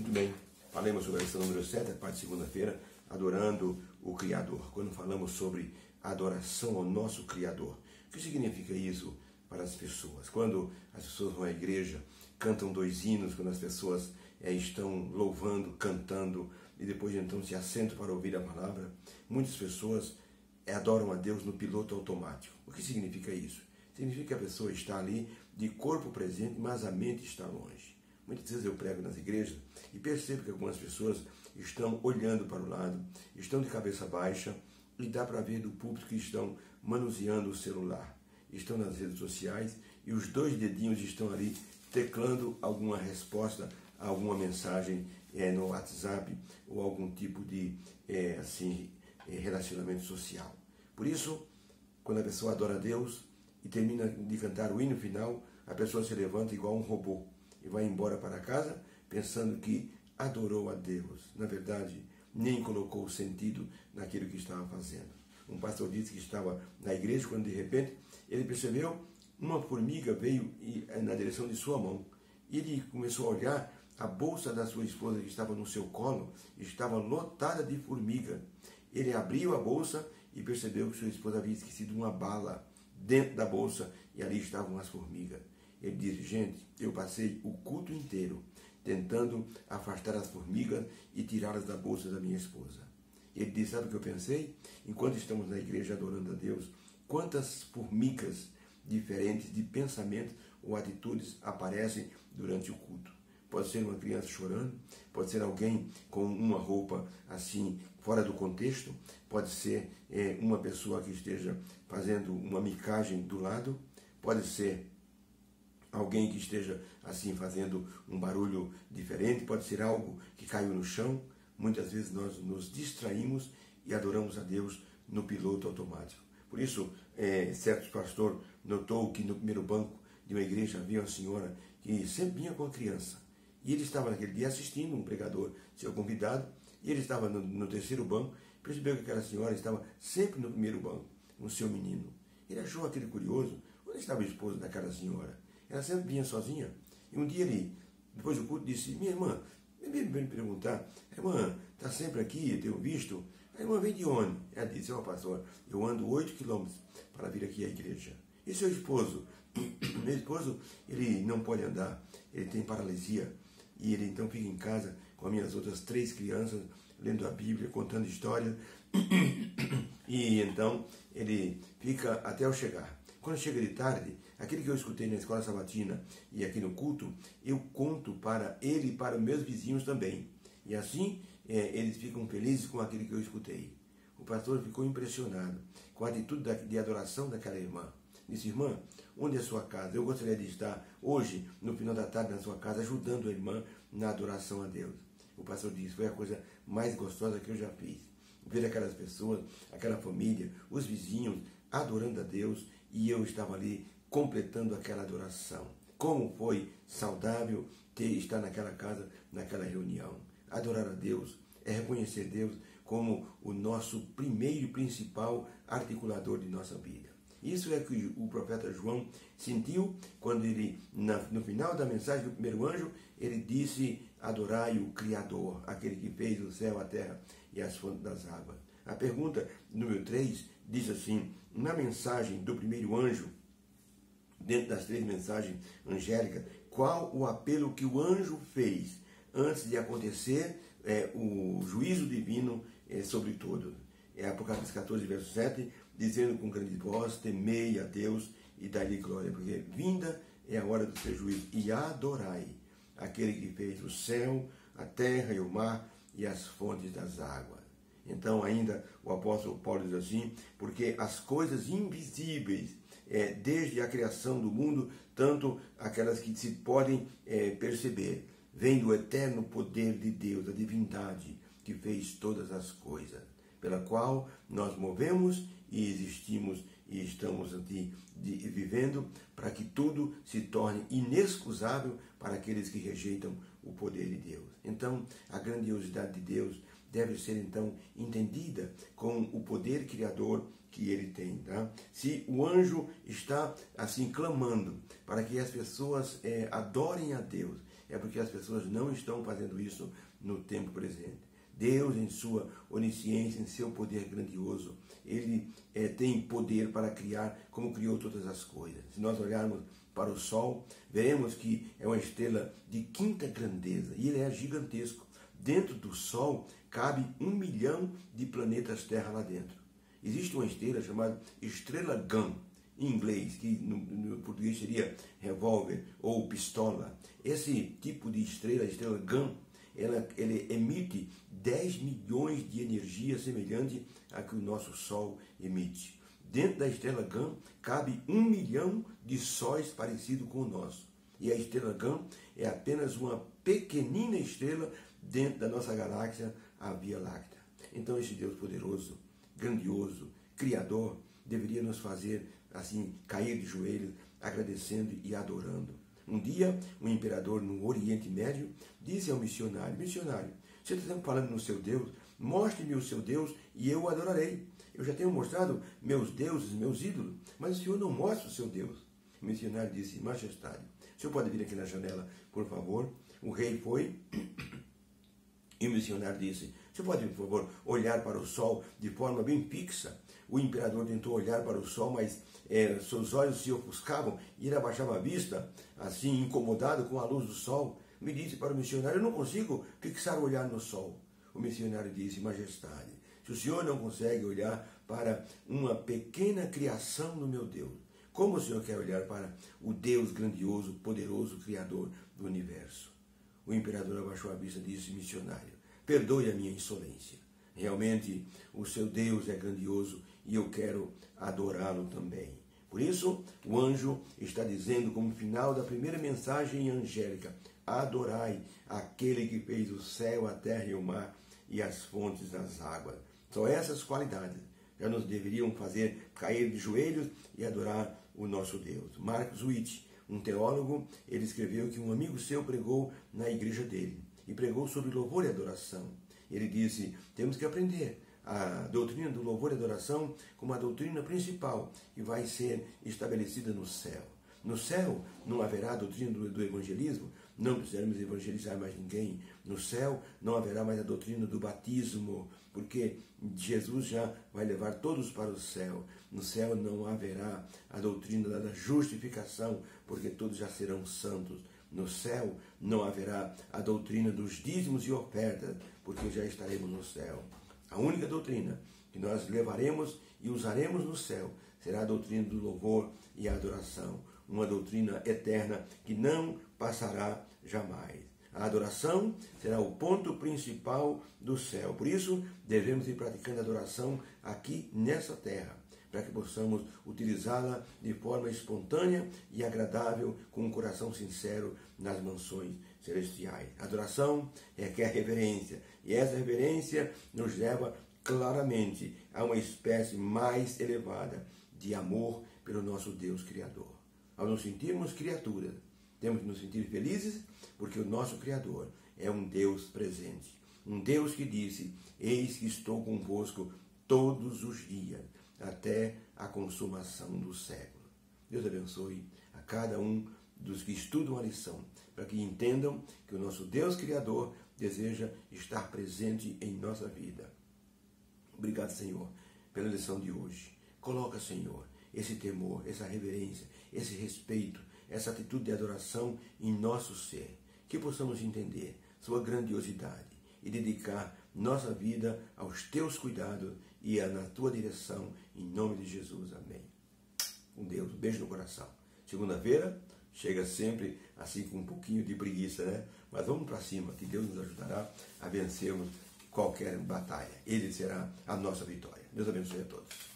Muito bem, falamos sobre a lição número 7, a parte de segunda-feira, adorando o Criador. Quando falamos sobre adoração ao nosso Criador, o que significa isso para as pessoas? Quando as pessoas vão à igreja, cantam 2 hinos, quando as pessoas estão louvando, cantando, e depois então se assentam para ouvir a palavra, muitas pessoas adoram a Deus no piloto automático. O que significa isso? Significa que a pessoa está ali de corpo presente, mas a mente está longe. Muitas vezes eu prego nas igrejas e percebo que algumas pessoas estão olhando para o lado, estão de cabeça baixa, e dá para ver do púlpito que estão manuseando o celular, estão nas redes sociais e os 2 dedinhos estão ali teclando alguma resposta a alguma mensagem no WhatsApp ou algum tipo de relacionamento social. Por isso, quando a pessoa adora a Deus e termina de cantar o hino final, a pessoa se levanta igual um robô e vai embora para casa pensando que adorou a Deus. Na verdade, nem colocou sentido naquilo que estava fazendo. Um pastor disse que estava na igreja quando de repente ele percebeu uma formiga veio na direção de sua mão. E ele começou a olhar a bolsa da sua esposa que estava no seu colo, estava lotada de formiga. Ele abriu a bolsa e percebeu que sua esposa havia esquecido uma bala dentro da bolsa e ali estavam as formigas. Ele disse: gente, eu passei o culto inteiro tentando afastar as formigas e tirá-las da bolsa da minha esposa. Ele disse: sabe o que eu pensei? Enquanto estamos na igreja adorando a Deus, quantas formigas diferentes de pensamentos ou atitudes aparecem durante o culto. Pode ser uma criança chorando, pode ser alguém com uma roupa assim fora do contexto, pode ser uma pessoa que esteja fazendo uma micagem do lado, pode ser alguém que esteja assim fazendo um barulho diferente, pode ser algo que caiu no chão. Muitas vezes nós nos distraímos e adoramos a Deus no piloto automático. Por isso, certo pastor notou que no primeiro banco de uma igreja havia uma senhora que sempre vinha com a criança. E ele estava naquele dia assistindo um pregador, seu convidado, e ele estava no terceiro banco, percebeu que aquela senhora estava sempre no primeiro banco, com o seu menino. Ele achou aquele curioso. Onde estava o esposo daquela senhora? Ela sempre vinha sozinha. E um dia ele, depois do culto, disse: minha irmã, me perguntar, a irmã está sempre aqui, eu tenho visto. A irmã vem de onde? Ela disse: ó pastor, eu ando 8 quilômetros para vir aqui à igreja. E seu esposo? Meu esposo, ele não pode andar, ele tem paralisia. E ele então fica em casa com as minhas outras 3 crianças, lendo a Bíblia, contando história. E então ele fica até eu chegar. Quando chega de tarde, aquele que eu escutei na escola sabatina e aqui no culto, eu conto para ele e para os meus vizinhos também. E assim eles ficam felizes com aquilo que eu escutei. O pastor ficou impressionado com a atitude de adoração daquela irmã. Disse: irmã, onde é a sua casa? Eu gostaria de estar hoje, no final da tarde, na sua casa, ajudando a irmã na adoração a Deus. O pastor disse: foi a coisa mais gostosa que eu já fiz. Ver aquelas pessoas, aquela família, os vizinhos, adorando a Deus, e eu estava ali completando aquela adoração. Como foi saudável estar naquela casa, naquela reunião. Adorar a Deus é reconhecer Deus como o nosso primeiro e principal articulador de nossa vida. Isso é que o profeta João sentiu quando ele, no final da mensagem do primeiro anjo, ele disse: adorai o Criador, aquele que fez o céu, a terra e as fontes das águas. A pergunta número 3 diz assim: na mensagem do primeiro anjo, dentro das 3 mensagens angélicas, qual o apelo que o anjo fez antes de acontecer o juízo divino sobre todos? É Apocalipse 14, verso 7, dizendo com grande voz: temei a Deus e dai-lhe glória, porque vinda é a hora do seu juízo, e adorai aquele que fez o céu, a terra e o mar e as fontes das águas. Então ainda o apóstolo Paulo diz assim: porque as coisas invisíveis, desde a criação do mundo, tanto aquelas que se podem perceber, vem do eterno poder de Deus, a divindade que fez todas as coisas, pela qual nós movemos e existimos e estamos aqui vivendo, para que tudo se torne inexcusável para aqueles que rejeitam o poder de Deus. Então, a grandiosidade de Deus deve ser então entendida com o poder criador que ele tem. Tá? Se o anjo está assim clamando para que as pessoas adorem a Deus, é porque as pessoas não estão fazendo isso no tempo presente. Deus, em sua onisciência, em seu poder grandioso, Ele tem poder para criar como criou todas as coisas. Se nós olharmos para o Sol, veremos que é uma estrela de quinta grandeza e ele é gigantesco. Dentro do Sol cabe 1 milhão de planetas Terra lá dentro. Existe uma estrela chamada Estrela Gun, em inglês, que no português seria revólver ou pistola. Esse tipo de estrela, Estrela Gun, ele emite 10 milhões de energia semelhante à que o nosso Sol emite. Dentro da Estrela Gun cabe 1 milhão de sóis parecido com o nosso. E a Estrela Gun é apenas uma pequenina estrela dentro da nossa galáxia, a Via Láctea. Então esse Deus poderoso, grandioso, criador, deveria nos fazer assim cair de joelhos, agradecendo e adorando. Um dia, um imperador no Oriente Médio disse ao missionário: missionário, você está sempre falando no seu Deus, mostre-me o seu Deus e eu o adorarei. Eu já tenho mostrado meus deuses, meus ídolos, mas o senhor não mostra o seu Deus. O missionário disse: majestade, o senhor pode vir aqui na janela, por favor? O rei foi e o missionário disse: o senhor pode, por favor, olhar para o sol de forma bem fixa? O imperador tentou olhar para o sol, mas seus olhos se ofuscavam e ele abaixava a vista, assim, incomodado com a luz do sol. Me disse para o missionário: eu não consigo fixar o olhar no sol. O missionário disse: majestade, se o senhor não consegue olhar para uma pequena criação do meu Deus, como o senhor quer olhar para o Deus grandioso, poderoso, criador do universo? O imperador abaixou a vista e disse: missionário, perdoe a minha insolência. Realmente o seu Deus é grandioso e eu quero adorá-lo também. Por isso, o anjo está dizendo, como final da primeira mensagem angélica: adorai aquele que fez o céu, a terra e o mar e as fontes das águas. São essas qualidades já nos deveriam fazer cair de joelhos e adorar o nosso Deus. Marcos Witt, um teólogo, ele escreveu que um amigo seu pregou na igreja dele e pregou sobre louvor e adoração. Ele disse: temos que aprender a doutrina do louvor e adoração como a doutrina principal que vai ser estabelecida no céu. No céu não haverá a doutrina do evangelismo, não precisaremos evangelizar mais ninguém. No céu não haverá mais a doutrina do batismo, porque Jesus já vai levar todos para o céu. No céu não haverá a doutrina da justificação, porque todos já serão santos. No céu não haverá a doutrina dos dízimos e ofertas, porque já estaremos no céu. A única doutrina que nós levaremos e usaremos no céu será a doutrina do louvor e a adoração, uma doutrina eterna que não passará jamais. A adoração será o ponto principal do céu. Por isso, devemos ir praticando a adoração aqui nessa terra, para que possamos utilizá-la de forma espontânea e agradável, com um coração sincero nas mansões celestiais. A adoração requer reverência, e essa reverência nos leva claramente a uma espécie mais elevada de amor pelo nosso Deus Criador. Ao nos sentirmos criaturas, temos que nos sentir felizes, porque o nosso Criador é um Deus presente. Um Deus que disse: eis que estou convosco todos os dias, até a consumação do século. Deus abençoe a cada um dos que estudam a lição, para que entendam que o nosso Deus Criador deseja estar presente em nossa vida. Obrigado, Senhor, pela lição de hoje. Coloca, Senhor, esse temor, essa reverência, esse respeito, essa atitude de adoração em nosso ser, que possamos entender sua grandiosidade e dedicar nossa vida aos teus cuidados e na tua direção, em nome de Jesus. Amém. Com Deus, um beijo no coração. Segunda-feira chega sempre assim com um pouquinho de preguiça, né? Mas vamos para cima, que Deus nos ajudará a vencermos qualquer batalha. Ele será a nossa vitória. Deus abençoe a todos.